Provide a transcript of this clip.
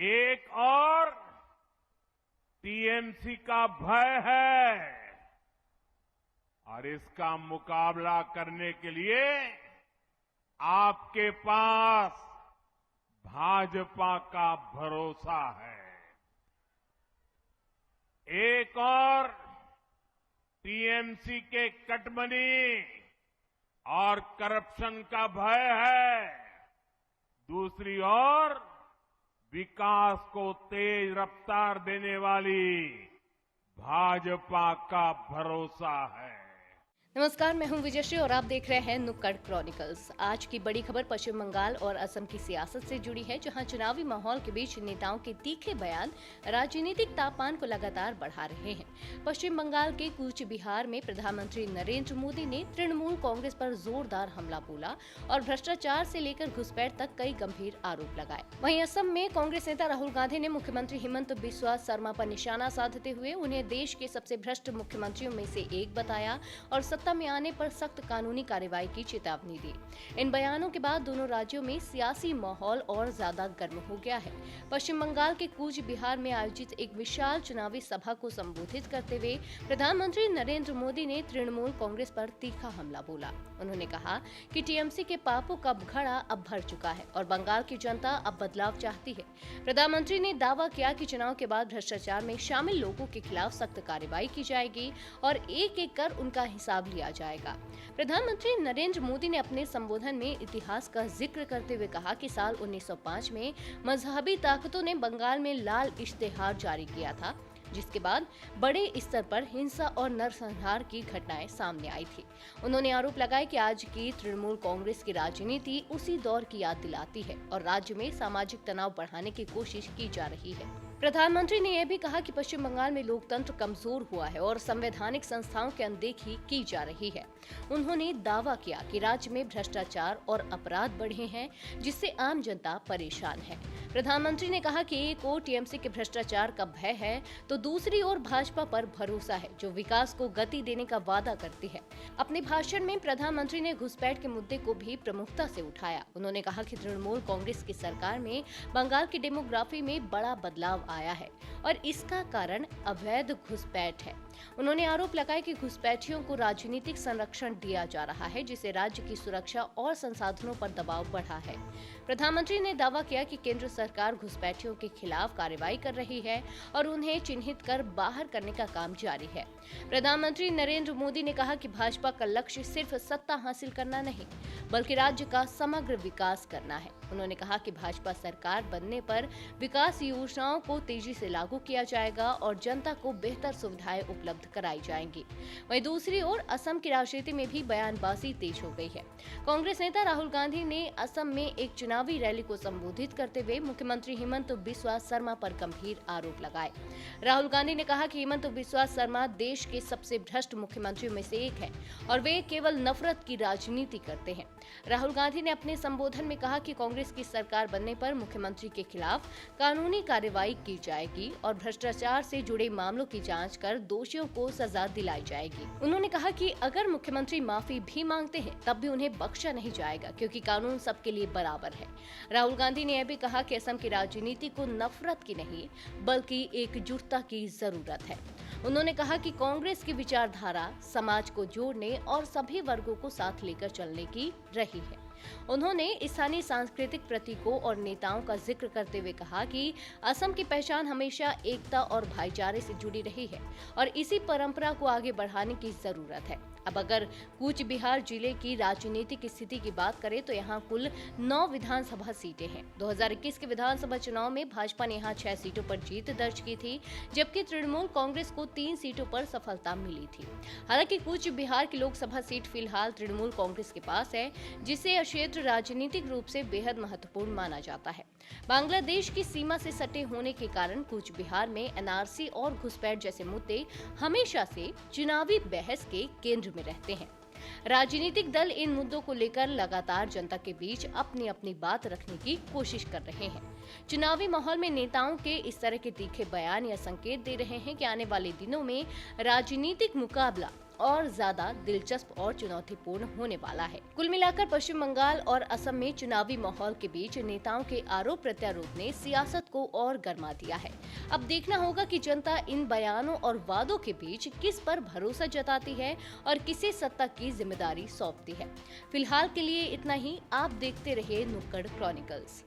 एक और टीएमसी का भय है और इसका मुकाबला करने के लिए आपके पास भाजपा का भरोसा है। एक और टीएमसी के कटमनी और करप्शन का भय है, दूसरी ओर विकास को तेज रफ्तार देने वाली भाजपा का भरोसा है। नमस्कार, मैं हूं विजयश्री और आप देख रहे हैं नुक्कड़ क्रॉनिकल्स। आज की बड़ी खबर पश्चिम बंगाल और असम की सियासत से जुड़ी है, जहां चुनावी माहौल के बीच नेताओं के तीखे बयान राजनीतिक तापमान को लगातार बढ़ा रहे हैं। पश्चिम बंगाल के कूच बिहार में प्रधानमंत्री नरेंद्र मोदी ने तृणमूल कांग्रेस पर जोरदार हमला बोला और भ्रष्टाचार से लेकर घुसपैठ तक कई गंभीर आरोप लगाए। वहीं असम में कांग्रेस नेता राहुल गांधी ने मुख्यमंत्री हिमंत बिस्वा शर्मा पर निशाना साधते हुए उन्हें देश के सबसे भ्रष्ट मुख्यमंत्रियों में से एक बताया और सत्ता में आने पर सख्त कानूनी कार्रवाई की चेतावनी दी। इन बयानों के बाद दोनों राज्यों में सियासी माहौल और ज्यादा गर्म हो गया है। पश्चिम बंगाल के कूच बिहार में आयोजित एक विशाल चुनावी सभा को संबोधित करते हुए प्रधानमंत्री नरेंद्र मोदी ने तृणमूल कांग्रेस पर तीखा हमला बोला। उन्होंने कहा कि टीएमसी के पापों का घड़ा अब भर चुका है और बंगाल की जनता अब बदलाव चाहती है। प्रधानमंत्री ने दावा किया कि चुनाव के बाद भ्रष्टाचार में शामिल लोगों के खिलाफ सख्त कार्रवाई की जाएगी और एक एक कर उनका हिसाब लिया जाएगा। प्रधानमंत्री नरेंद्र मोदी ने अपने संबोधन में इतिहास का जिक्र करते हुए कहा कि साल 1905 में मजहबी ताकतों ने बंगाल में लाल इश्तेहार जारी किया था, जिसके बाद बड़े स्तर पर हिंसा और नरसंहार की घटनाएं सामने आई थी। उन्होंने आरोप लगाया कि आज की तृणमूल कांग्रेस की राजनीति उसी दौर की याद दिलाती है और राज्य में सामाजिक तनाव बढ़ाने की कोशिश की जा रही है। प्रधानमंत्री ने यह भी कहा कि पश्चिम बंगाल में लोकतंत्र कमजोर हुआ है और संवैधानिक संस्थाओं की अनदेखी की जा रही है। उन्होंने दावा किया कि राज्य में भ्रष्टाचार और अपराध बढ़े हैं, जिससे आम जनता परेशान है। प्रधानमंत्री ने कहा कि एक ओर टीएमसी के भ्रष्टाचार का भय है तो दूसरी ओर भाजपा पर भरोसा है, जो विकास को गति देने का वादा करती है। अपने भाषण में प्रधानमंत्री ने घुसपैठ के मुद्दे को भी प्रमुखता से उठाया। उन्होंने कहा कि तृणमूल कांग्रेस की सरकार में बंगाल की डेमोग्राफी में बड़ा बदलाव आया है और इसका कारण अवैध घुसपैठ है। उन्होंने आरोप लगाया कि घुसपैठियों को राजनीतिक संरक्षण दिया जा रहा है, जिससे राज्य की सुरक्षा और संसाधनों पर दबाव बढ़ा है। प्रधानमंत्री ने दावा किया कि केंद्र सरकार घुसपैठियों के खिलाफ कार्रवाई कर रही है और उन्हें चिन्हित कर बाहर करने का काम जारी है। प्रधानमंत्री नरेंद्र मोदी ने कहा कि भाजपा का लक्ष्य सिर्फ सत्ता हासिल करना नहीं, बल्कि राज्य का समग्र विकास करना है। उन्होंने कहा कि भाजपा सरकार बनने पर विकास योजनाओं को तेजी से लागू किया जाएगा और जनता को बेहतर सुविधाएं उपलब्ध कराई जाएंगी। वहीं दूसरी ओर असम की राजनीति में भी बयानबाजी तेज हो गई है। कांग्रेस नेता राहुल गांधी ने असम में एक चुनावी रैली को संबोधित करते हुए मुख्यमंत्री हिमंत बिस्वा शर्मा पर गंभीर आरोप लगाए। राहुल गांधी ने कहा कि हिमंत बिस्वा शर्मा देश के सबसे भ्रष्ट मुख्यमंत्रियों में से एक है और वे केवल नफरत की राजनीति करते हैं। राहुल गांधी ने अपने संबोधन में कहा कि कांग्रेस की सरकार बनने पर मुख्यमंत्री के खिलाफ कानूनी कार्रवाई की जाएगी और भ्रष्टाचार से जुड़े मामलों की जांच कर दोषियों को सजा दिलाई जाएगी। उन्होंने कहा कि अगर मुख्यमंत्री माफी भी मांगते हैं तब भी उन्हें बख्शा नहीं जाएगा, क्योंकि कानून सबके लिए बराबर है। राहुल गांधी ने यह भी कहा कि असम की राजनीति को नफरत की नहीं बल्कि एकजुटता की जरूरत है। उन्होंने कहा कि कांग्रेस की विचारधारा समाज को जोड़ने और सभी वर्गों को साथ लेकर चलने की रही है। उन्होंने स्थानीय सांस्कृतिक प्रतीकों और नेताओं का जिक्र करते हुए कहा कि असम की पहचान हमेशा एकता और भाईचारे से जुड़ी रही है और इसी परंपरा को आगे बढ़ाने की जरूरत है। अब अगर कूच बिहार जिले की राजनीतिक स्थिति की बात करें तो यहाँ कुल 9 विधानसभा सीटें हैं। 2021 के विधानसभा चुनाव में भाजपा ने यहाँ 6 सीटों पर जीत दर्ज की थी, जबकि तृणमूल कांग्रेस को 3 सीटों पर सफलता मिली थी। हालांकि कूच बिहार की लोकसभा सीट फिलहाल तृणमूल कांग्रेस के पास है, जिसे यह क्षेत्र राजनीतिक रूप से बेहद महत्वपूर्ण माना जाता है। बांग्लादेश की सीमा से सटे होने के कारण कूच बिहार में एनआरसी और घुसपैठ जैसे मुद्दे हमेशा से चुनावी बहस के केंद्र में रहते हैं। राजनीतिक दल इन मुद्दों को लेकर लगातार जनता के बीच अपनी अपनी बात रखने की कोशिश कर रहे हैं। चुनावी माहौल में नेताओं के इस तरह के तीखे बयान या संकेत दे रहे हैं कि आने वाले दिनों में राजनीतिक मुकाबला और ज्यादा दिलचस्प और चुनौतीपूर्ण होने वाला है। कुल मिलाकर पश्चिम बंगाल और असम में चुनावी माहौल के बीच नेताओं के आरोप प्रत्यारोप ने सियासत को और गर्मा दिया है। अब देखना होगा कि जनता इन बयानों और वादों के बीच किस पर भरोसा जताती है और किसे सत्ता की जिम्मेदारी सौंपती है। फिलहाल के लिए इतना ही। आप देखते रहिए नुक्कड़ क्रॉनिकल्स।